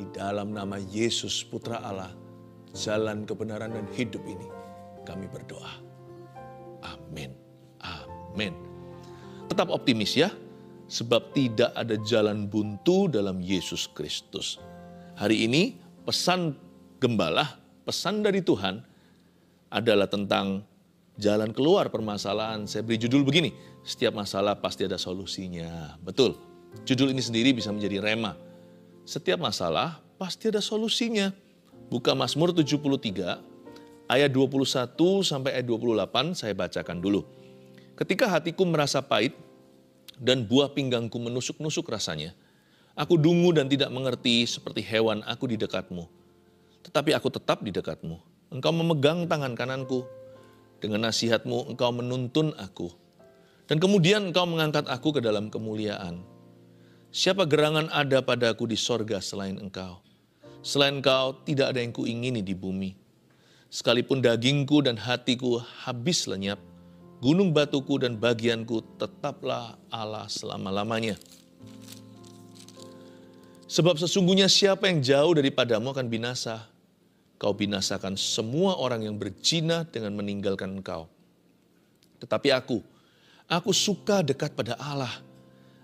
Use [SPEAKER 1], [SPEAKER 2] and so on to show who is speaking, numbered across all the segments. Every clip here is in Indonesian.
[SPEAKER 1] Di dalam nama Yesus Putra Allah, jalan kebenaran dan hidup ini, kami berdoa. Amin. Amin. Tetap optimis ya, sebab tidak ada jalan buntu dalam Yesus Kristus. Hari ini pesan gembala, pesan dari Tuhan adalah tentang jalan keluar permasalahan. Saya beri judul begini, setiap masalah pasti ada solusinya. Betul, judul ini sendiri bisa menjadi rema. Setiap masalah pasti ada solusinya. Buka Mazmur 73 ayat 21 sampai ayat 28 saya bacakan dulu. Ketika hatiku merasa pahit dan buah pinggangku menusuk-nusuk rasanya, aku dungu dan tidak mengerti seperti hewan aku di dekatmu. Tetapi aku tetap di dekatmu. Engkau memegang tangan kananku. Dengan nasihatmu engkau menuntun aku. Dan kemudian engkau mengangkat aku ke dalam kemuliaan. Siapa gerangan ada padaku di sorga selain engkau? Selain engkau tidak ada yang kuingini di bumi. Sekalipun dagingku dan hatiku habis lenyap, gunung batuku dan bagianku tetaplah Allah selama-lamanya. Sebab sesungguhnya siapa yang jauh daripadamu akan binasa. Kau binasakan semua orang yang berzina dengan meninggalkan engkau. Tetapi aku suka dekat pada Allah.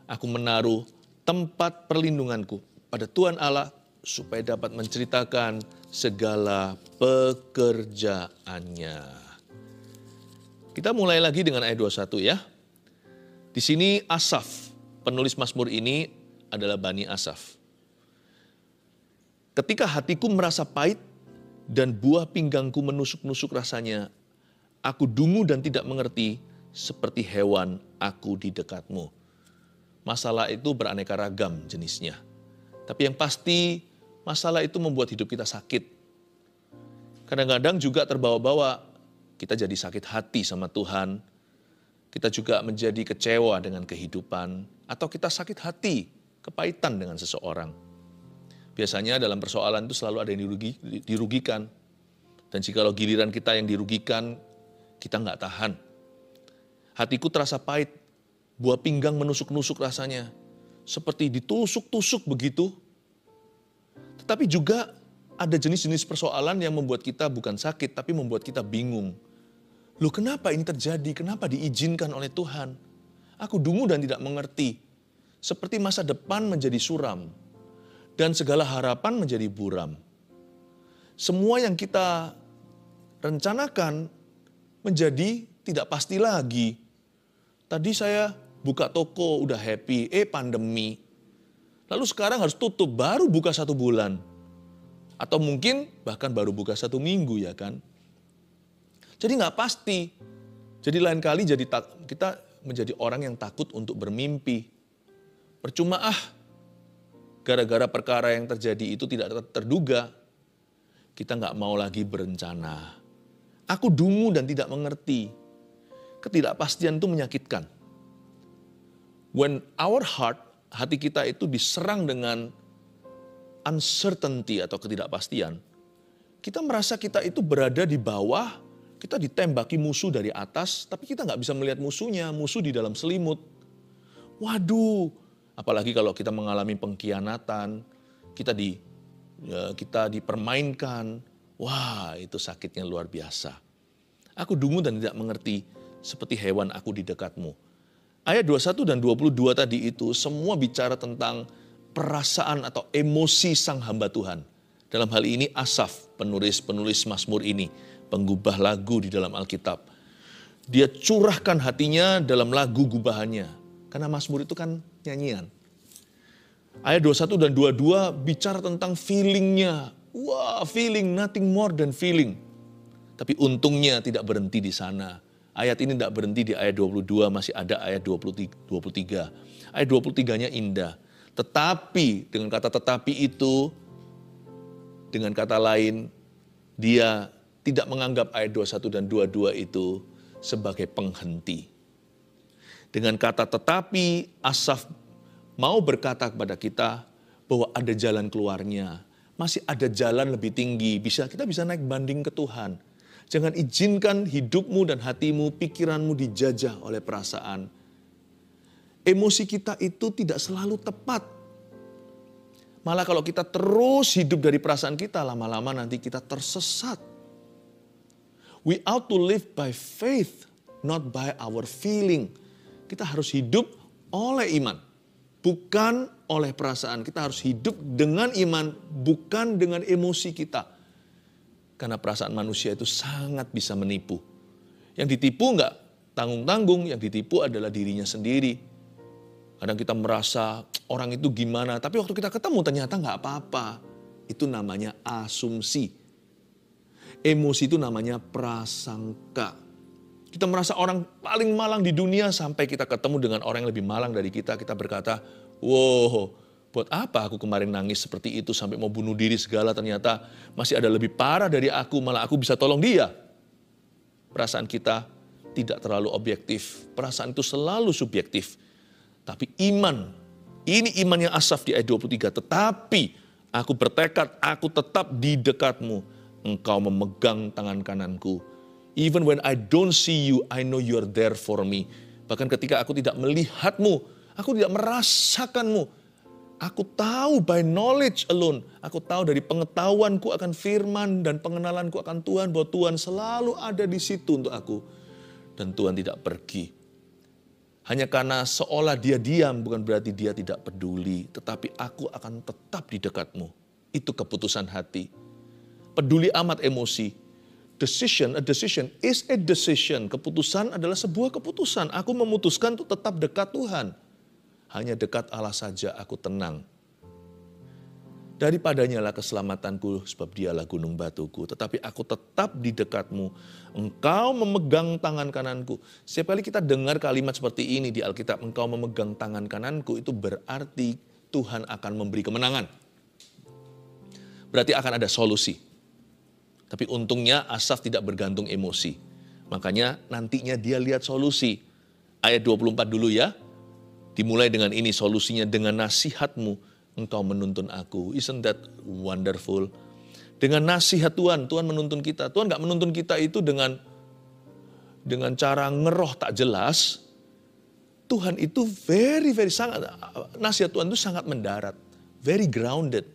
[SPEAKER 1] Aku menaruh tempat perlindunganku pada Tuhan Allah supaya dapat menceritakan segala pekerjaannya. Kita mulai lagi dengan ayat 21 ya. Di sini Asaf, penulis Mazmur ini adalah Bani Asaf. Ketika hatiku merasa pahit dan buah pinggangku menusuk-nusuk rasanya, aku dungu dan tidak mengerti seperti hewan aku di dekatmu. Masalah itu beraneka ragam jenisnya. Tapi yang pasti masalah itu membuat hidup kita sakit. Kadang-kadang juga terbawa-bawa kita jadi sakit hati sama Tuhan. Kita juga menjadi kecewa dengan kehidupan. Atau kita sakit hati, kepahitan dengan seseorang. Biasanya dalam persoalan itu selalu ada yang dirugikan. Dan jikalau giliran kita yang dirugikan, kita nggak tahan. Hatiku terasa pahit, buah pinggang menusuk-nusuk rasanya. Seperti ditusuk-tusuk begitu. Tetapi juga ada jenis-jenis persoalan yang membuat kita bukan sakit, tapi membuat kita bingung. Loh kenapa ini terjadi? Kenapa diizinkan oleh Tuhan? Aku dungu dan tidak mengerti. Seperti masa depan menjadi suram. Dan segala harapan menjadi buram. Semua yang kita rencanakan menjadi tidak pasti lagi. Tadi saya buka toko udah happy, pandemi. Lalu sekarang harus tutup, baru buka 1 bulan. Atau mungkin bahkan baru buka 1 minggu ya kan. Jadi nggak pasti. Jadi lain kali kita menjadi orang yang takut untuk bermimpi. Percuma gara-gara perkara yang terjadi itu tidak terduga, kita nggak mau lagi berencana. Aku dungu dan tidak mengerti. Ketidakpastian itu menyakitkan. When our heart, hati kita itu diserang dengan uncertainty atau ketidakpastian, kita merasa kita itu berada di bawah, kita ditembaki musuh dari atas, tapi kita nggak bisa melihat musuhnya, musuh di dalam selimut. Waduh, apalagi kalau kita mengalami pengkhianatan, kita dipermainkan. Wah, itu sakitnya luar biasa. Aku dungu dan tidak mengerti, seperti hewan aku di dekatmu. Ayat 21 dan 22 tadi itu semua bicara tentang perasaan atau emosi sang hamba Tuhan. Dalam hal ini Asaf, penulis Mazmur ini, penggubah lagu di dalam Alkitab. Dia curahkan hatinya dalam lagu gubahannya. Karena Mazmur itu kan nyanyian. Ayat 21 dan 22 bicara tentang feelingnya. Wah, feeling, nothing more than feeling. Tapi untungnya tidak berhenti di sana. Ayat ini tidak berhenti di ayat 22, masih ada ayat 23. Ayat 23-nya indah. Tetapi, dengan kata tetapi itu, dengan kata lain, dia tidak menganggap ayat 21 dan 22 itu sebagai penghenti. Dengan kata tetapi, Asaf mau berkata kepada kita bahwa ada jalan keluarnya. Masih ada jalan lebih tinggi, kita bisa naik banding ke Tuhan. Jangan izinkan hidupmu dan hatimu, pikiranmu dijajah oleh perasaan. Emosi kita itu tidak selalu tepat. Malah kalau kita terus hidup dari perasaan kita, lama-lama nanti kita tersesat. We ought to live by faith, not by our feeling. Kita harus hidup oleh iman, bukan oleh perasaan. Kita harus hidup dengan iman, bukan dengan emosi kita. Karena perasaan manusia itu sangat bisa menipu. Yang ditipu enggak tanggung-tanggung, yang ditipu adalah dirinya sendiri. Kadang kita merasa orang itu gimana, tapi waktu kita ketemu ternyata enggak apa-apa. Itu namanya asumsi. Emosi itu namanya prasangka. Kita merasa orang paling malang di dunia sampai kita ketemu dengan orang yang lebih malang dari kita. Kita berkata, wow, buat apa aku kemarin nangis seperti itu sampai mau bunuh diri segala, ternyata masih ada lebih parah dari aku, malah aku bisa tolong dia. Perasaan kita tidak terlalu objektif. Perasaan itu selalu subjektif. Tapi iman, ini iman yang Asaf di ayat 23. Tetapi aku bertekad, aku tetap di dekatmu. Engkau memegang tangan kananku. Even when I don't see you, I know you are there for me. Bahkan ketika aku tidak melihatmu, aku tidak merasakanmu. Aku tahu by knowledge alone. Aku tahu dari pengetahuanku akan firman dan pengenalanku akan Tuhan, bahwa Tuhan selalu ada di situ untuk aku. Dan Tuhan tidak pergi. Hanya karena seolah dia diam, bukan berarti dia tidak peduli. Tetapi aku akan tetap di dekatmu. Itu keputusan hati. Peduli amat emosi. A decision is a decision. Keputusan adalah sebuah keputusan. Aku memutuskan untuk tetap dekat Tuhan. Hanya dekat Allah saja aku tenang. Daripadanya lah keselamatanku, sebab dialah gunung batuku. Tetapi aku tetap di dekatmu. Engkau memegang tangan kananku. Setiap kali kita dengar kalimat seperti ini di Alkitab, engkau memegang tangan kananku, itu berarti Tuhan akan memberi kemenangan. Berarti akan ada solusi. Tapi untungnya Asaf tidak bergantung emosi. Makanya nantinya dia lihat solusi. Ayat 24 dulu ya. Dimulai dengan ini solusinya, dengan nasihatmu engkau menuntun aku. Isn't that wonderful? Dengan nasihat Tuhan, Tuhan menuntun kita. Tuhan gak menuntun kita itu dengan cara ngeroh tak jelas. Tuhan itu sangat, nasihat Tuhan itu sangat mendarat. Very grounded.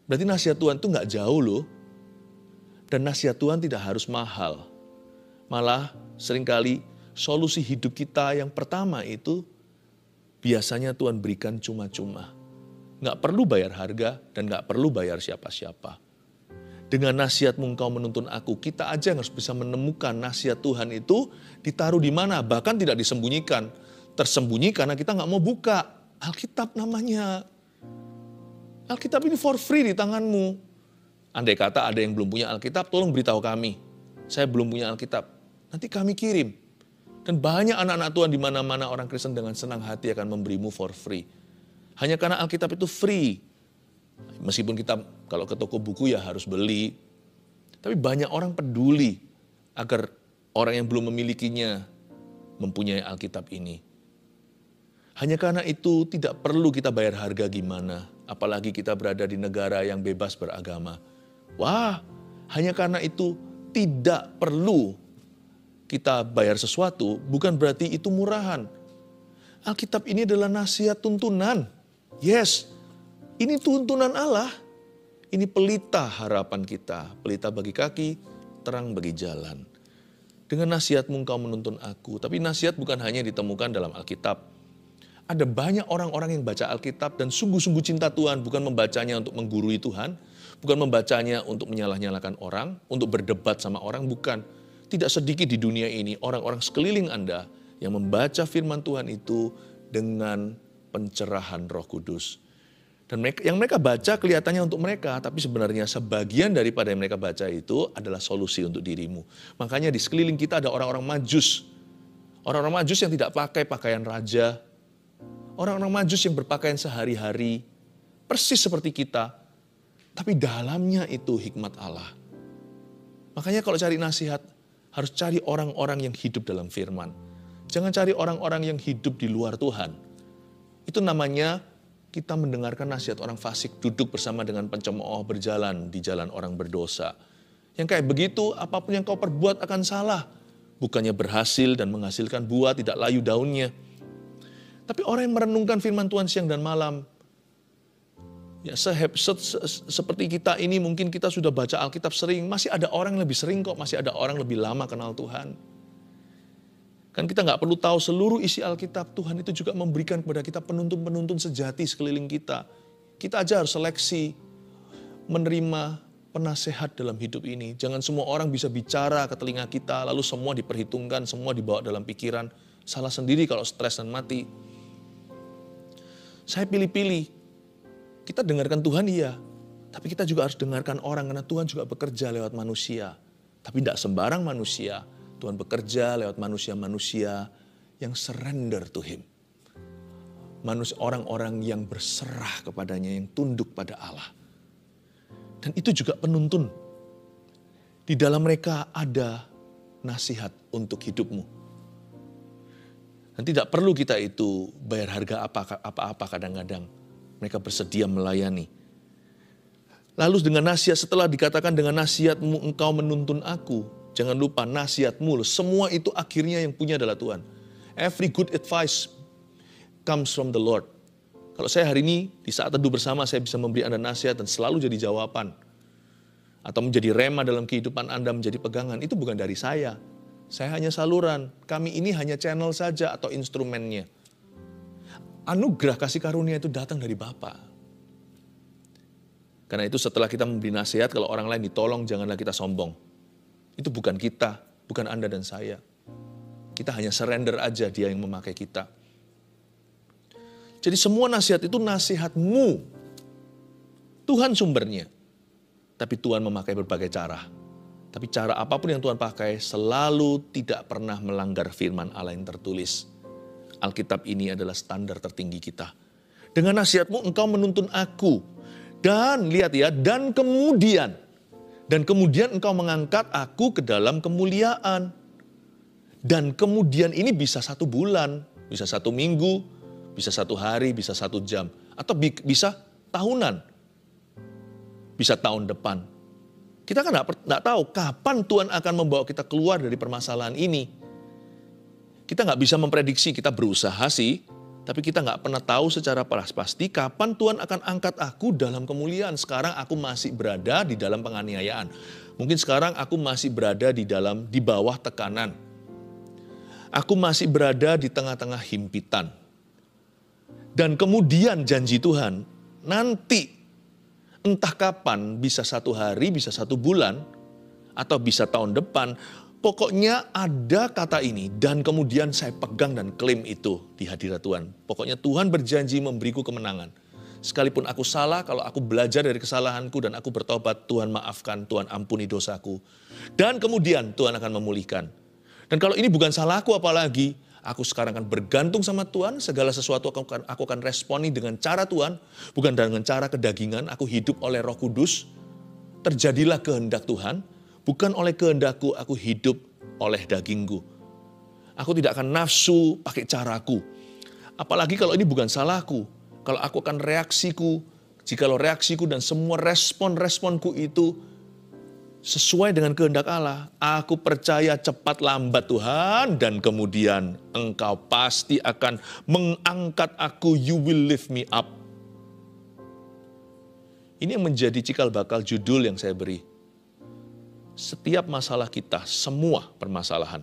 [SPEAKER 1] Berarti nasihat Tuhan itu gak jauh loh. Dan nasihat Tuhan tidak harus mahal. Malah seringkali solusi hidup kita yang pertama itu biasanya Tuhan berikan cuma-cuma. Nggak perlu bayar harga dan nggak perlu bayar siapa-siapa. Dengan nasihatmu engkau menuntun aku, kita aja harus bisa menemukan nasihat Tuhan itu ditaruh di mana. Bahkan tidak disembunyikan. Tersembunyi karena kita nggak mau buka. Alkitab namanya. Alkitab ini for free di tanganmu. Andai kata ada yang belum punya Alkitab, tolong beritahu kami. Saya belum punya Alkitab. Nanti kami kirim. Dan banyak anak-anak Tuhan di mana-mana orang Kristen dengan senang hati akan memberimu for free. Hanya karena Alkitab itu free. Meskipun kita kalau ke toko buku ya harus beli. Tapi banyak orang peduli agar orang yang belum memilikinya mempunyai Alkitab ini. Hanya karena itu tidak perlu kita bayar harga gimana. Apalagi kita berada di negara yang bebas beragama. Wah, hanya karena itu tidak perlu kita bayar sesuatu, bukan berarti itu murahan. Alkitab ini adalah nasihat tuntunan. Yes, ini tuntunan Allah. Ini pelita harapan kita. Pelita bagi kaki, terang bagi jalan. Dengan nasihatmu engkau menuntun aku. Tapi nasihat bukan hanya ditemukan dalam Alkitab. Ada banyak orang-orang yang baca Alkitab dan sungguh-sungguh cinta Tuhan. Bukan membacanya untuk menggurui Tuhan. Bukan membacanya untuk menyalah-nyalahkan orang. Untuk berdebat sama orang, bukan. Tidak sedikit di dunia ini orang-orang sekeliling Anda yang membaca firman Tuhan itu dengan pencerahan Roh Kudus. Dan yang mereka baca kelihatannya untuk mereka, tapi sebenarnya sebagian daripada yang mereka baca itu adalah solusi untuk dirimu. Makanya di sekeliling kita ada orang-orang majus. Orang-orang majus yang tidak pakai pakaian raja. Orang-orang majus yang berpakaian sehari-hari. Persis seperti kita. Tapi dalamnya itu hikmat Allah. Makanya kalau cari nasihat, harus cari orang-orang yang hidup dalam firman. Jangan cari orang-orang yang hidup di luar Tuhan. Itu namanya kita mendengarkan nasihat orang fasik, duduk bersama dengan pencemooh, berjalan di jalan orang berdosa. Yang kayak begitu, apapun yang kau perbuat akan salah. Bukannya berhasil dan menghasilkan buah, tidak layu daunnya. Tapi orang yang merenungkan firman Tuhan siang dan malam, Ya, seperti kita ini mungkin kita sudah baca Alkitab sering, masih ada orang yang lebih sering kok, masih ada orang lebih lama kenal Tuhan. Kan kita nggak perlu tahu seluruh isi Alkitab, Tuhan itu juga memberikan kepada kita penuntun-penuntun sejati sekeliling kita. Kita aja harus seleksi, menerima penasehat dalam hidup ini. Jangan semua orang bisa bicara ke telinga kita, lalu semua diperhitungkan, semua dibawa dalam pikiran. Salah sendiri kalau stres dan mati. Saya pilih-pilih. Kita dengarkan Tuhan iya, tapi kita juga harus dengarkan orang, karena Tuhan juga bekerja lewat manusia. Tapi tidak sembarang manusia. Tuhan bekerja lewat manusia-manusia yang surrender to Him. Orang-orang yang berserah kepadanya, yang tunduk pada Allah. Dan itu juga penuntun. Di dalam mereka ada nasihat untuk hidupmu. Dan tidak perlu kita itu bayar harga apa-apa kadang-kadang. Mereka bersedia melayani. Lalu dengan nasihat, setelah dikatakan dengan nasihatmu engkau menuntun aku. Jangan lupa nasihatmu, semua itu akhirnya yang punya adalah Tuhan. Every good advice comes from the Lord. Kalau saya hari ini di saat teduh bersama saya bisa memberi Anda nasihat dan selalu jadi jawaban. Atau menjadi rema dalam kehidupan Anda, menjadi pegangan. Itu bukan dari saya. Saya hanya saluran. Kami ini hanya channel saja atau instrumennya. Anugerah kasih karunia itu datang dari Bapa. Karena itu setelah kita memberi nasihat, kalau orang lain ditolong janganlah kita sombong. Itu bukan kita, bukan Anda dan saya. Kita hanya surrender aja, Dia yang memakai kita. Jadi semua nasihat itu nasihatmu. Tuhan sumbernya. Tapi Tuhan memakai berbagai cara. Tapi cara apapun yang Tuhan pakai selalu tidak pernah melanggar firman Allah yang tertulis. Alkitab ini adalah standar tertinggi kita. Dengan nasihatmu engkau menuntun aku. Dan lihat ya, dan kemudian engkau mengangkat aku ke dalam kemuliaan. Dan kemudian ini bisa 1 bulan, bisa 1 minggu, bisa 1 hari, bisa 1 jam. Atau bisa tahunan, bisa tahun depan. Kita kan nggak tahu kapan Tuhan akan membawa kita keluar dari permasalahan ini. Kita nggak bisa memprediksi, kita berusaha sih, tapi kita nggak pernah tahu secara pasti kapan Tuhan akan angkat aku dalam kemuliaan. Sekarang aku masih berada di dalam penganiayaan. Mungkin sekarang aku masih berada di bawah tekanan. Aku masih berada di tengah-tengah himpitan. Dan kemudian janji Tuhan, nanti entah kapan, bisa 1 hari, bisa 1 bulan, atau bisa tahun depan, pokoknya ada kata ini, dan kemudian saya pegang dan klaim itu di hadirat Tuhan. Pokoknya Tuhan berjanji memberiku kemenangan. Sekalipun aku salah, kalau aku belajar dari kesalahanku dan aku bertobat, Tuhan maafkan, Tuhan ampuni dosaku. Dan kemudian Tuhan akan memulihkan. Dan kalau ini bukan salahku apalagi, aku sekarang akan bergantung sama Tuhan, segala sesuatu aku akan responi dengan cara Tuhan, bukan dengan cara kedagingan, aku hidup oleh Roh Kudus, terjadilah kehendak Tuhan, bukan oleh kehendakku, aku hidup oleh dagingku. Aku tidak akan nafsu pakai caraku. Apalagi kalau ini bukan salahku, kalau aku akan reaksiku, jikalau reaksiku dan semua respon-responku itu sesuai dengan kehendak Allah, aku percaya cepat lambat Tuhan, dan kemudian engkau pasti akan mengangkat aku, you will lift me up. Ini yang menjadi cikal bakal judul yang saya beri. Setiap masalah kita, semua permasalahan,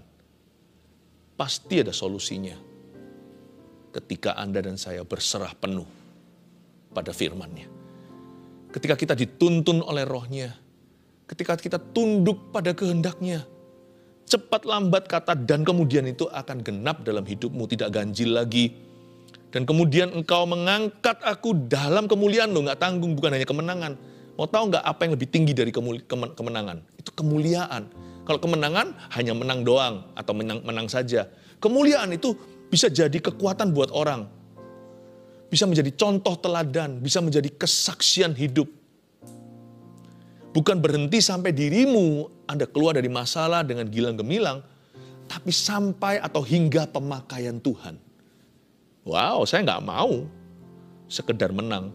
[SPEAKER 1] pasti ada solusinya. Ketika Anda dan saya berserah penuh pada firman-Nya. Ketika kita dituntun oleh Roh-Nya, ketika kita tunduk pada kehendak-Nya, cepat lambat kata dan kemudian itu akan genap dalam hidupmu, tidak ganjil lagi. Dan kemudian engkau mengangkat aku dalam kemuliaan, lo nggak tanggung, bukan hanya kemenangan. Mau tahu nggak apa yang lebih tinggi dari kemenangan? Itu kemuliaan. Kalau kemenangan hanya menang doang atau menang saja. Kemuliaan itu bisa jadi kekuatan buat orang. Bisa menjadi contoh teladan, bisa menjadi kesaksian hidup. Bukan berhenti sampai dirimu Anda keluar dari masalah dengan gilang gemilang, tapi sampai atau hingga pemakaian Tuhan. Wow, saya nggak mau sekedar menang.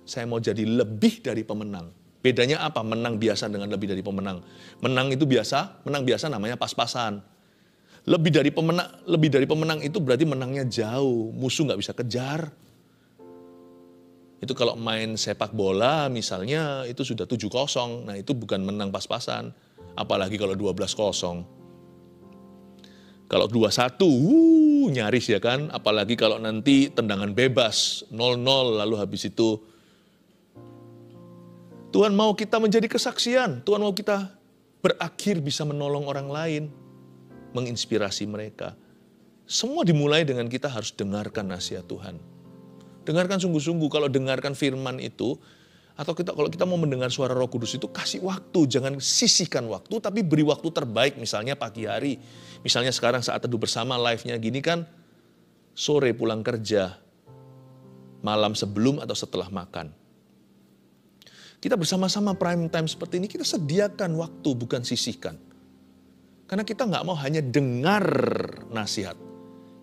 [SPEAKER 1] Saya mau jadi lebih dari pemenang. Bedanya apa? Menang biasa dengan lebih dari pemenang. Menang biasa namanya pas-pasan. Lebih dari pemenang itu berarti menangnya jauh. Musuh nggak bisa kejar. Itu kalau main sepak bola misalnya itu sudah 7-0. Nah itu bukan menang pas-pasan. Apalagi kalau 12-0. Kalau 2-1, nyaris ya kan. Apalagi kalau nanti tendangan bebas 0-0 lalu habis itu. Tuhan mau kita menjadi kesaksian. Tuhan mau kita berakhir bisa menolong orang lain. Menginspirasi mereka. Semua dimulai dengan kita harus dengarkan nasihat Tuhan. Dengarkan sungguh-sungguh. Kalau dengarkan firman itu, atau kalau kita mau mendengar suara Roh Kudus itu, kasih waktu. Jangan sisihkan waktu, tapi beri waktu terbaik. Misalnya pagi hari. Misalnya sekarang saat teduh bersama, live-nya gini kan, sore pulang kerja, malam sebelum atau setelah makan. Kita bersama-sama prime time seperti ini, kita sediakan waktu, bukan sisihkan. Karena kita nggak mau hanya dengar nasihat.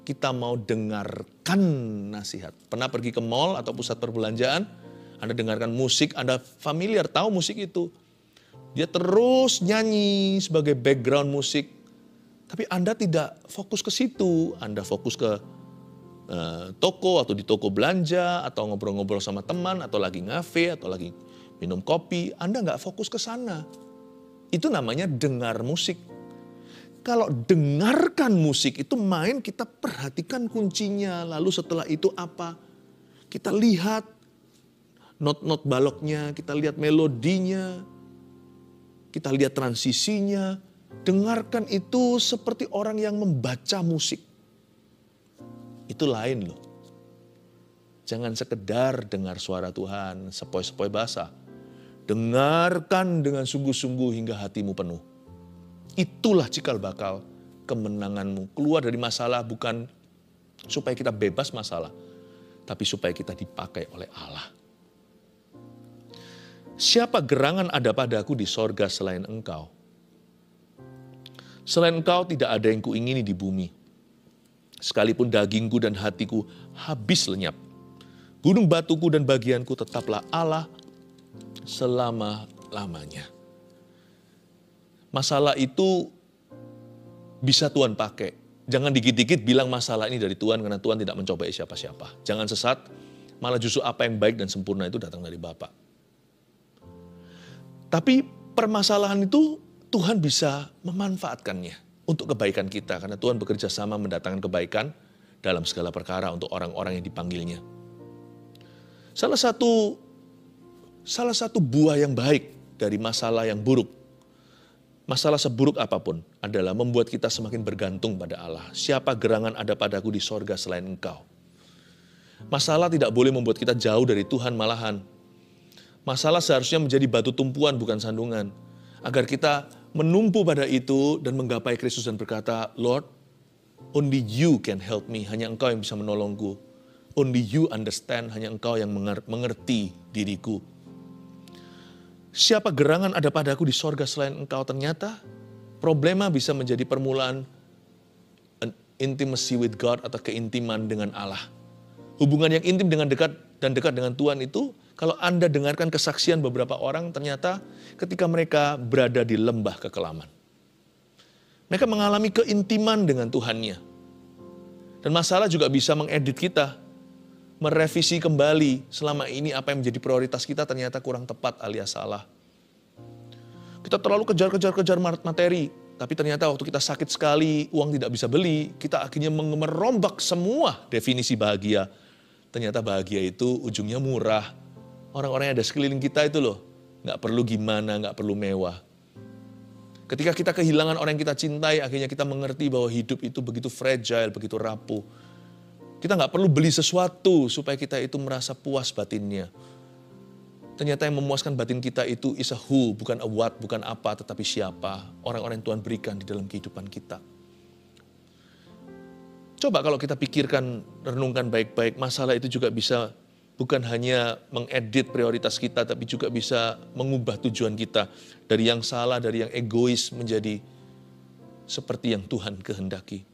[SPEAKER 1] Kita mau dengarkan nasihat. Pernah pergi ke mall atau pusat perbelanjaan, Anda dengarkan musik, Anda familiar, tahu musik itu. Dia terus nyanyi sebagai background musik. Tapi Anda tidak fokus ke situ. Anda fokus ke toko atau di toko belanja, atau ngobrol-ngobrol sama teman, atau lagi ngafe, atau lagi minum kopi. Anda nggak fokus ke sana. Itu namanya dengar musik. Kalau dengarkan musik itu main, kita perhatikan kuncinya. Lalu setelah itu apa? Kita lihat not-not baloknya, kita lihat melodinya, kita lihat transisinya. Dengarkan itu seperti orang yang membaca musik. Itu lain loh. Jangan sekedar dengar suara Tuhan, sepoi-sepoi basah. Dengarkan dengan sungguh-sungguh hingga hatimu penuh. Itulah cikal bakal kemenanganmu. Keluar dari masalah bukan supaya kita bebas masalah, tapi supaya kita dipakai oleh Allah. Siapa gerangan ada padaku di sorga selain engkau? Selain engkau tidak ada yang kuingini di bumi. Sekalipun dagingku dan hatiku habis lenyap. Gunung batuku dan bagianku tetaplah Allah selama-lamanya. Masalah itu bisa Tuhan pakai. Jangan dikit-dikit bilang masalah ini dari Tuhan karena Tuhan tidak mencobai siapa-siapa. Jangan sesat, malah justru apa yang baik dan sempurna itu datang dari Bapa. Tapi permasalahan itu Tuhan bisa memanfaatkannya untuk kebaikan kita. Karena Tuhan bekerja sama mendatangkan kebaikan dalam segala perkara untuk orang-orang yang dipanggilnya. Salah satu buah yang baik dari masalah yang buruk, masalah seburuk apapun adalah membuat kita semakin bergantung pada Allah. Siapa gerangan ada padaku di sorga selain engkau? Masalah tidak boleh membuat kita jauh dari Tuhan malahan. Masalah seharusnya menjadi batu tumpuan bukan sandungan. Agar kita menumpu pada itu dan menggapai Kristus dan berkata, Lord, only you can help me. Hanya engkau yang bisa menolongku. Only you understand. Hanya engkau yang mengerti diriku. Siapa gerangan ada padaku di sorga selain engkau? Ternyata problema bisa menjadi permulaan an intimacy with God atau keintiman dengan Allah. Hubungan yang intim dengan dekat dengan Tuhan itu, kalau Anda dengarkan kesaksian beberapa orang, ternyata ketika mereka berada di lembah kekelaman. Mereka mengalami keintiman dengan Tuhannya. Dan masalah juga bisa mengedit kita. Merevisi kembali selama ini apa yang menjadi prioritas kita ternyata kurang tepat alias salah. Kita terlalu kejar materi, tapi ternyata waktu kita sakit sekali, uang tidak bisa beli, kita akhirnya merombak semua definisi bahagia. Ternyata bahagia itu ujungnya murah. Orang-orang yang ada sekeliling kita itu loh, gak perlu gimana, gak perlu mewah. Ketika kita kehilangan orang yang kita cintai, akhirnya kita mengerti bahwa hidup itu begitu fragile, begitu rapuh. Kita nggak perlu beli sesuatu supaya kita itu merasa puas batinnya. Ternyata yang memuaskan batin kita itu is a who, bukan a what, bukan apa, tetapi siapa. Orang-orang yang Tuhan berikan di dalam kehidupan kita. Coba kalau kita pikirkan, renungkan baik-baik, masalah itu juga bisa bukan hanya mengedit prioritas kita, tapi juga bisa mengubah tujuan kita. Dari yang salah, dari yang egois menjadi seperti yang Tuhan kehendaki.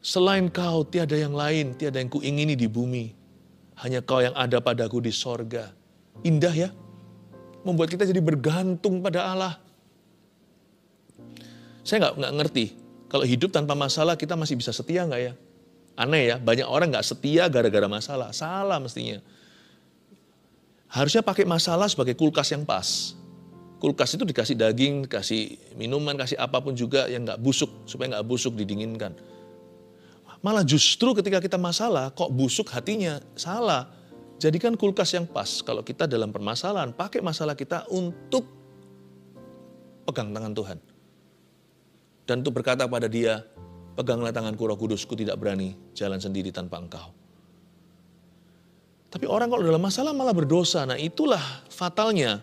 [SPEAKER 1] Selain kau, tiada yang lain, tiada yang kuingini di bumi. Hanya kau yang ada padaku di sorga. Indah ya? Membuat kita jadi bergantung pada Allah. Saya nggak ngerti, kalau hidup tanpa masalah kita masih bisa setia nggak ya? Aneh ya, banyak orang nggak setia gara-gara masalah. Salah mestinya. Harusnya pakai masalah sebagai kulkas yang pas. Kulkas itu dikasih daging, kasih minuman, kasih apapun juga yang nggak busuk, supaya nggak busuk didinginkan. Malah justru ketika kita masalah, kok busuk hatinya? Salah. Jadikan kulkas yang pas. Kalau kita dalam permasalahan, pakai masalah kita untuk pegang tangan Tuhan. Dan untuk berkata pada dia, peganglah tanganku Roh Kudus, ku tidak berani jalan sendiri tanpa Engkau. Tapi orang kalau dalam masalah malah berdosa. Nah itulah fatalnya.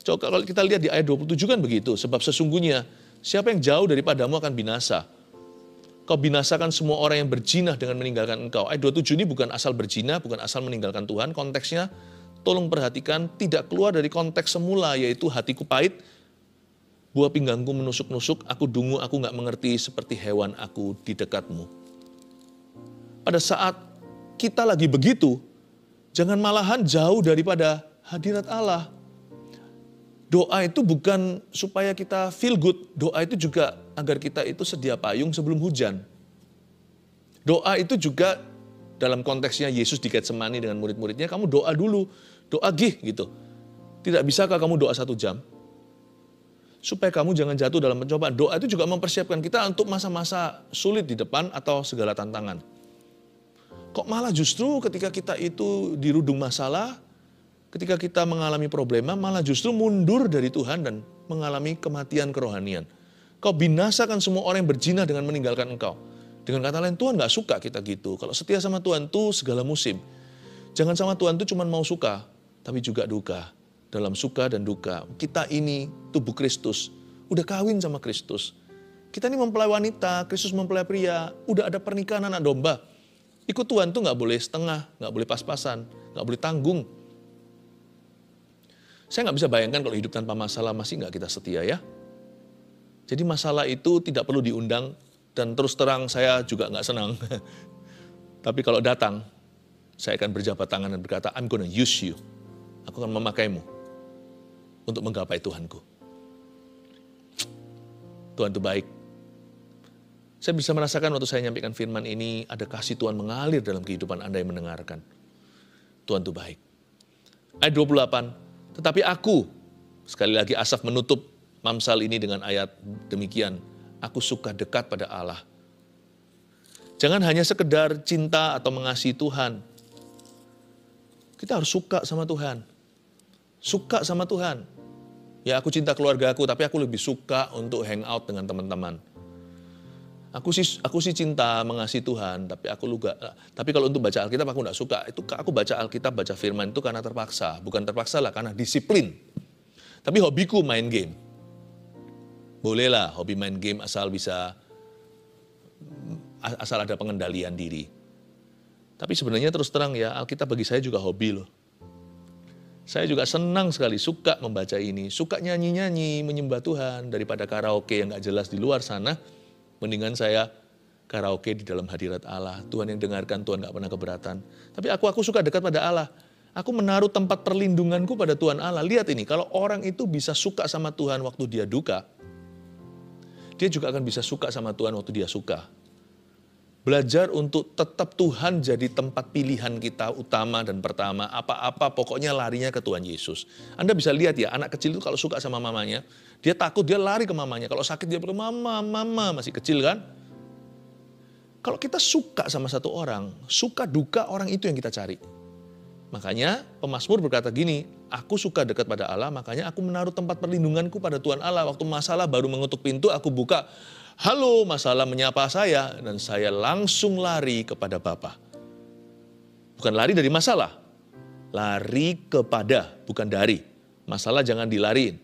[SPEAKER 1] Coba kalau kita lihat di ayat 27 kan begitu. Sebab sesungguhnya siapa yang jauh daripadamu akan binasa. Kau binasakan semua orang yang berzinah dengan meninggalkan engkau. Ayat 27 ini bukan asal berzina, bukan asal meninggalkan Tuhan. Konteksnya, tolong perhatikan, tidak keluar dari konteks semula, yaitu hatiku pahit, buah pinggangku menusuk-nusuk, aku dungu, aku gak mengerti seperti hewan aku di dekatmu. Pada saat kita lagi begitu, jangan malahan jauh daripada hadirat Allah. Doa itu bukan supaya kita feel good, doa itu juga agar kita itu sedia payung sebelum hujan. Doa itu juga dalam konteksnya Yesus di Getsemani dengan murid-muridnya, kamu doa dulu, doa gitu. Tidak bisakah kamu doa 1 jam? Supaya kamu jangan jatuh dalam pencobaan. Doa itu juga mempersiapkan kita untuk masa-masa sulit di depan atau segala tantangan. Kok malah justru ketika kita itu dirudung masalah, ketika kita mengalami problema, malah justru mundur dari Tuhan dan mengalami kematian kerohanian. Kau binasakan semua orang yang berzina dengan meninggalkan engkau. Dengan kata lain, Tuhan gak suka kita gitu. Kalau setia sama Tuhan tuh segala musim. Jangan sama Tuhan tuh cuma mau suka, tapi juga duka. Dalam suka dan duka. Kita ini tubuh Kristus. Udah kawin sama Kristus. Kita ini mempelai wanita, Kristus mempelai pria. Udah ada pernikahan anak domba. Ikut Tuhan tuh gak boleh setengah, gak boleh pas-pasan, gak boleh tanggung. Saya nggak bisa bayangkan kalau hidup tanpa masalah masih nggak kita setia ya. Jadi masalah itu tidak perlu diundang dan terus terang saya juga nggak senang. Tapi kalau datang, saya akan berjabat tangan dan berkata, I'm gonna use you. Aku akan memakaimu untuk menggapai Tuhanku. Tuhan itu baik. Saya bisa merasakan waktu saya nyampaikan firman ini, ada kasih Tuhan mengalir dalam kehidupan Anda yang mendengarkan. Tuhan itu baik. Ayat 28. Tetapi aku, sekali lagi Asaf menutup Mamsal ini dengan ayat demikian, aku suka dekat pada Allah. Jangan hanya sekedar cinta atau mengasihi Tuhan. Kita harus suka sama Tuhan. Suka sama Tuhan. Ya aku cinta keluarga aku, tapi aku lebih suka untuk hang out dengan teman-teman. Aku sih cinta mengasihi Tuhan, tapi kalau untuk baca Alkitab aku enggak suka. Itu aku baca Alkitab, baca firman itu karena terpaksa. Bukan terpaksa lah, karena disiplin. Tapi hobiku main game. Bolehlah hobi main game asal ada pengendalian diri. Tapi sebenarnya terus terang ya, Alkitab bagi saya juga hobi loh. Saya juga senang sekali, suka membaca ini. Suka nyanyi-nyanyi, menyembah Tuhan daripada karaoke yang gak jelas di luar sana. Mendingan saya karaoke di dalam hadirat Allah. Tuhan yang dengarkan, Tuhan gak pernah keberatan. Tapi aku suka dekat pada Allah. Aku menaruh tempat perlindunganku pada Tuhan Allah. Lihat ini, kalau orang itu bisa suka sama Tuhan waktu dia duka, dia juga akan bisa suka sama Tuhan waktu dia suka. Belajar untuk tetap Tuhan jadi tempat pilihan kita utama dan pertama. Apa-apa pokoknya larinya ke Tuhan Yesus. Anda bisa lihat ya, anak kecil itu kalau suka sama mamanya, dia takut, dia lari ke mamanya. Kalau sakit dia berkata, mama, masih kecil kan? Kalau kita suka sama satu orang, suka duka orang itu yang kita cari. Makanya pemazmur berkata gini, aku suka dekat pada Allah, makanya aku menaruh tempat perlindunganku pada Tuhan Allah. Waktu masalah baru mengetuk pintu, aku buka, halo masalah menyapa saya, dan saya langsung lari kepada Bapa. Bukan lari dari masalah, lari kepada, bukan dari. Masalah jangan dilariin.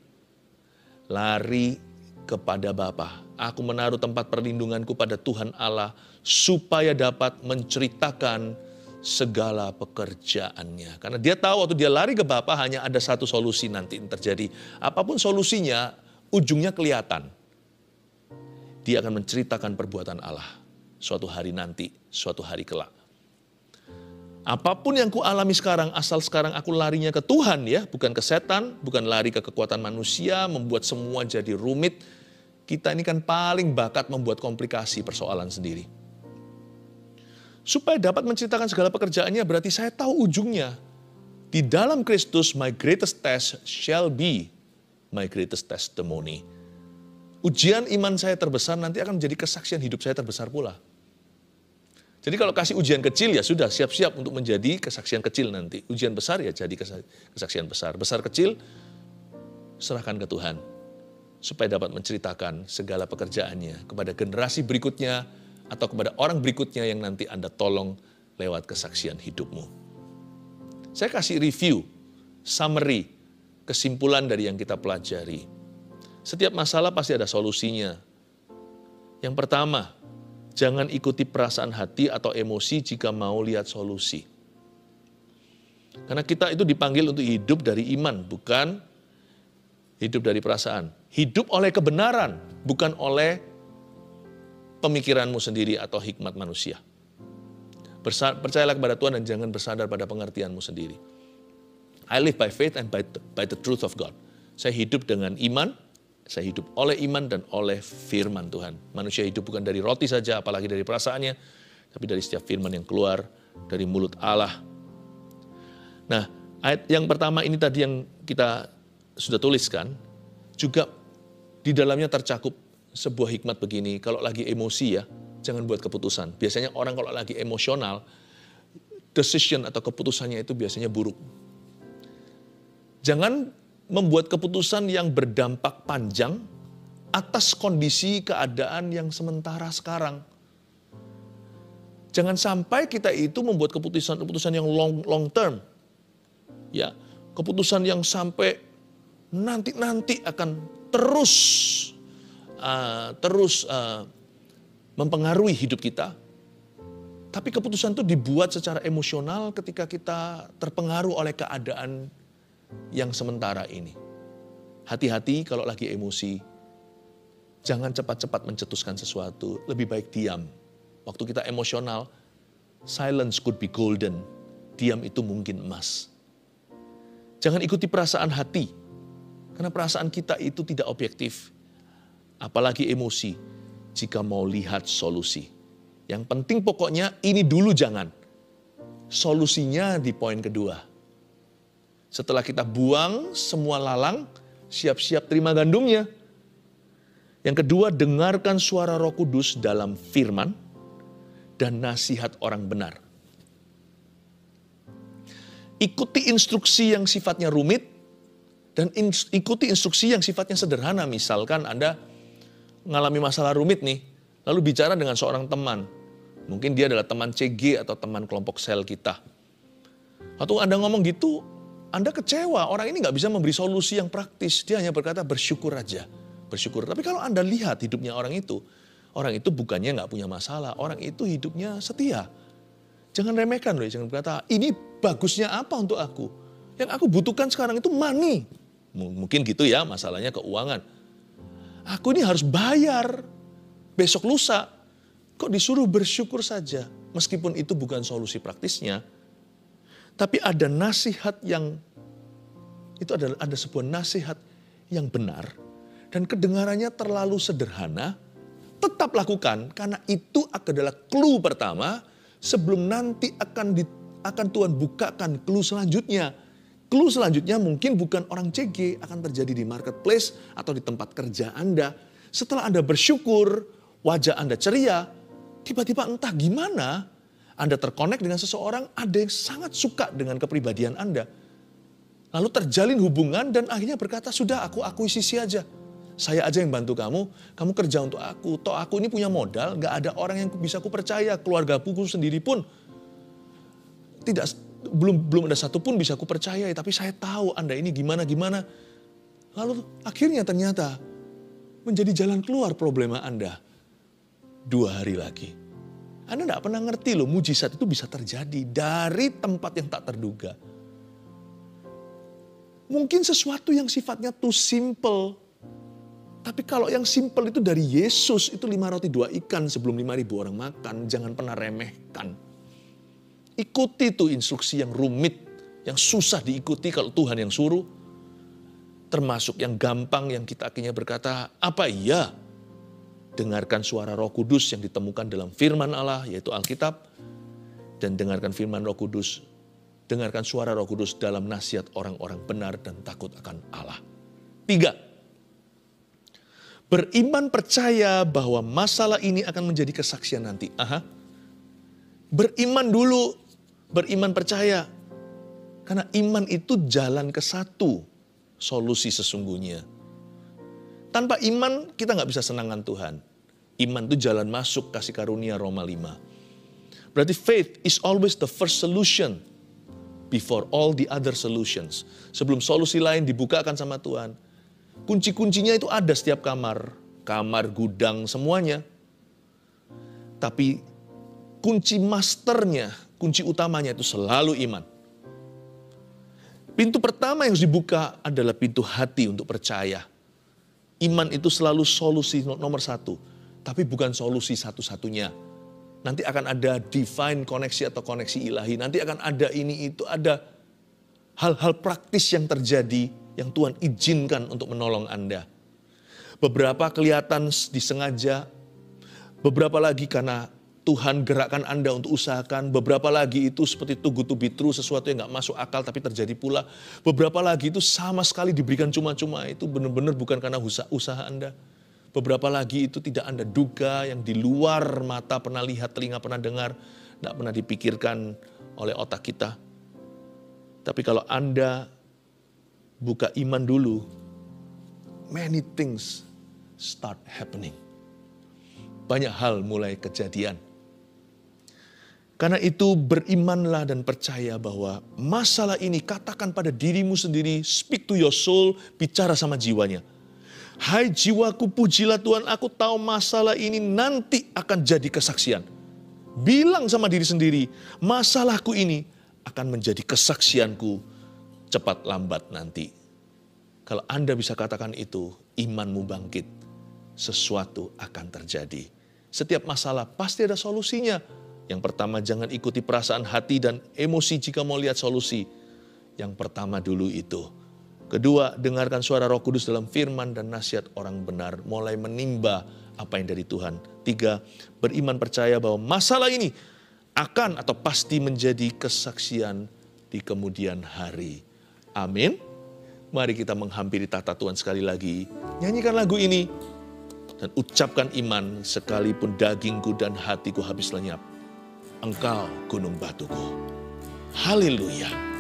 [SPEAKER 1] Lari kepada Bapa. Aku menaruh tempat perlindunganku pada Tuhan Allah supaya dapat menceritakan segala pekerjaannya. Karena dia tahu waktu dia lari ke Bapa hanya ada satu solusi nanti yang terjadi. Apapun solusinya, ujungnya kelihatan. Dia akan menceritakan perbuatan Allah suatu hari nanti, suatu hari kelak. Apapun yang ku alami sekarang, asal sekarang aku larinya ke Tuhan ya, bukan ke setan, bukan lari ke kekuatan manusia, membuat semua jadi rumit. Kita ini kan paling bakat membuat komplikasi persoalan sendiri. Supaya dapat menceritakan segala pekerjaannya berarti saya tahu ujungnya. Di dalam Kristus, my greatest test shall be my greatest testimony. Ujian iman saya terbesar nanti akan menjadi kesaksian hidup saya terbesar pula. Jadi kalau kasih ujian kecil ya sudah siap-siap untuk menjadi kesaksian kecil nanti. Ujian besar ya jadi kesaksian besar. Besar kecil serahkan ke Tuhan. Supaya dapat menceritakan segala pekerjaannya kepada generasi berikutnya atau kepada orang berikutnya yang nanti Anda tolong lewat kesaksian hidupmu. Saya kasih review, summary, kesimpulan dari yang kita pelajari. Setiap masalah pasti ada solusinya. Yang pertama, jangan ikuti perasaan hati atau emosi jika mau lihat solusi. Karena kita itu dipanggil untuk hidup dari iman, bukan hidup dari perasaan. Hidup oleh kebenaran, bukan oleh pemikiranmu sendiri atau hikmat manusia. Percayalah kepada Tuhan dan jangan bersandar pada pengertianmu sendiri. I live by faith and by the truth of God. Saya hidup dengan iman, saya hidup oleh iman dan oleh firman Tuhan. Manusia hidup bukan dari roti saja, apalagi dari perasaannya, tapi dari setiap firman yang keluar dari mulut Allah. Nah, ayat yang pertama ini tadi yang kita sudah tuliskan, juga di dalamnya tercakup sebuah hikmat begini, kalau lagi emosi ya, jangan buat keputusan. Biasanya orang kalau lagi emosional, decision atau keputusannya itu biasanya buruk. Jangan membuat keputusan yang berdampak panjang atas kondisi keadaan yang sementara sekarang. Jangan sampai kita itu membuat keputusan-keputusan yang long term. Ya, keputusan yang sampai nanti akan terus mempengaruhi hidup kita. Tapi keputusan itu dibuat secara emosional ketika kita terpengaruh oleh keadaan yang sementara ini. Hati-hati kalau lagi emosi. Jangan cepat-cepat mencetuskan sesuatu. Lebih baik diam. Waktu kita emosional, silence could be golden. Diam itu mungkin emas. Jangan ikuti perasaan hati. Karena perasaan kita itu tidak objektif. Apalagi emosi. Jika mau lihat solusi. Yang penting pokoknya ini dulu jangan. Solusinya di poin kedua. Setelah kita buang semua lalang, siap-siap terima gandumnya. Yang kedua, dengarkan suara Roh Kudus dalam firman dan nasihat orang benar. Ikuti instruksi yang sifatnya rumit dan ikuti instruksi yang sifatnya sederhana. Misalkan Anda mengalami masalah rumit nih, lalu bicara dengan seorang teman. Mungkin dia adalah teman CG atau teman kelompok sel kita. Atau Anda ngomong gitu, Anda kecewa, orang ini nggak bisa memberi solusi yang praktis. Dia hanya berkata bersyukur aja, bersyukur. Tapi kalau Anda lihat hidupnya orang itu bukannya nggak punya masalah, orang itu hidupnya setia. Jangan remehkan loh, jangan berkata, ini bagusnya apa untuk aku? Yang aku butuhkan sekarang itu money. Mungkin gitu ya, masalahnya keuangan. Aku ini harus bayar besok lusa. Kok disuruh bersyukur saja? Meskipun itu bukan solusi praktisnya. Tapi ada nasihat yang, ada sebuah nasihat yang benar. Dan kedengarannya terlalu sederhana. Tetap lakukan, karena itu adalah clue pertama. Sebelum nanti akan Tuhan bukakan clue selanjutnya. Clue selanjutnya mungkin bukan orang CG, akan terjadi di marketplace atau di tempat kerja Anda. Setelah Anda bersyukur, wajah Anda ceria, tiba-tiba entah gimana, Anda terkonek dengan seseorang, ada yang sangat suka dengan kepribadian Anda. Lalu terjalin hubungan dan akhirnya berkata, sudah aku akuisisi aja. Saya aja yang bantu kamu kerja untuk aku. Toh aku ini punya modal, gak ada orang yang bisa aku percaya. Keluarga aku sendiri pun belum ada satupun bisa aku percaya, tapi saya tahu Anda ini gimana. Lalu akhirnya ternyata menjadi jalan keluar problema Anda. 2 hari lagi. Anda tidak pernah ngerti loh, mujizat itu bisa terjadi dari tempat yang tak terduga. Mungkin sesuatu yang sifatnya too simple. Tapi kalau yang simple itu dari Yesus, itu 5 roti 2 ikan sebelum 5.000 orang makan, jangan pernah remehkan. Ikuti tuh instruksi yang rumit, yang susah diikuti kalau Tuhan yang suruh. Termasuk yang gampang yang kita akhirnya berkata, apa iya? Dengarkan suara Roh Kudus yang ditemukan dalam firman Allah, yaitu Alkitab. Dan dengarkan firman Roh Kudus dengarkan suara Roh Kudus dalam nasihat orang-orang benar dan takut akan Allah. 3. Beriman percaya bahwa masalah ini akan menjadi kesaksian nanti. Beriman dulu, beriman percaya. Karena iman itu jalan ke satu solusi sesungguhnya. Tanpa iman kita nggak bisa senangan Tuhan. Iman itu jalan masuk kasih karunia Roma 5. Berarti faith is always the first solution before all the other solutions. Sebelum solusi lain dibukakan sama Tuhan. Kunci-kuncinya itu ada setiap kamar. Kamar, gudang, semuanya. Tapi kunci masternya, kunci utamanya itu selalu iman. Pintu pertama yang harus dibuka adalah pintu hati untuk percaya. Iman itu selalu solusi nomor satu. Tapi bukan solusi satu-satunya. Nanti akan ada divine koneksi atau koneksi ilahi. Nanti akan ada ini itu, ada hal-hal praktis yang terjadi yang Tuhan izinkan untuk menolong Anda. Beberapa kelihatan disengaja, beberapa lagi karena Tuhan gerakkan Anda untuk usahakan. Beberapa lagi itu seperti too good to be true, sesuatu yang gak masuk akal tapi terjadi pula. Beberapa lagi itu sama sekali diberikan cuma-cuma, itu benar-benar bukan karena usaha Anda. Beberapa lagi itu tidak Anda duga, yang di luar mata pernah lihat, telinga pernah dengar, tidak pernah dipikirkan oleh otak kita. Tapi kalau Anda buka iman dulu, many things start happening. Banyak hal mulai kejadian. Karena itu berimanlah dan percaya bahwa masalah ini katakan pada dirimu sendiri, speak to your soul, bicara sama jiwanya. Hai jiwaku, pujilah Tuhan, aku tahu masalah ini nanti akan jadi kesaksian. Bilang sama diri sendiri, masalahku ini akan menjadi kesaksianku cepat lambat nanti. Kalau Anda bisa katakan itu, imanmu bangkit, sesuatu akan terjadi. Setiap masalah pasti ada solusinya. Yang pertama, jangan ikuti perasaan hati dan emosi jika mau lihat solusi. Yang pertama dulu itu. Kedua, dengarkan suara Roh Kudus dalam firman dan nasihat orang benar. Mulai menimba apa yang dari Tuhan. 3, beriman percaya bahwa masalah ini akan atau pasti menjadi kesaksian di kemudian hari. Amin. Mari kita menghampiri tahta Tuhan sekali lagi. Nyanyikan lagu ini. Dan ucapkan iman, sekalipun dagingku dan hatiku habis lenyap. Engkau gunung batuku. Haleluya.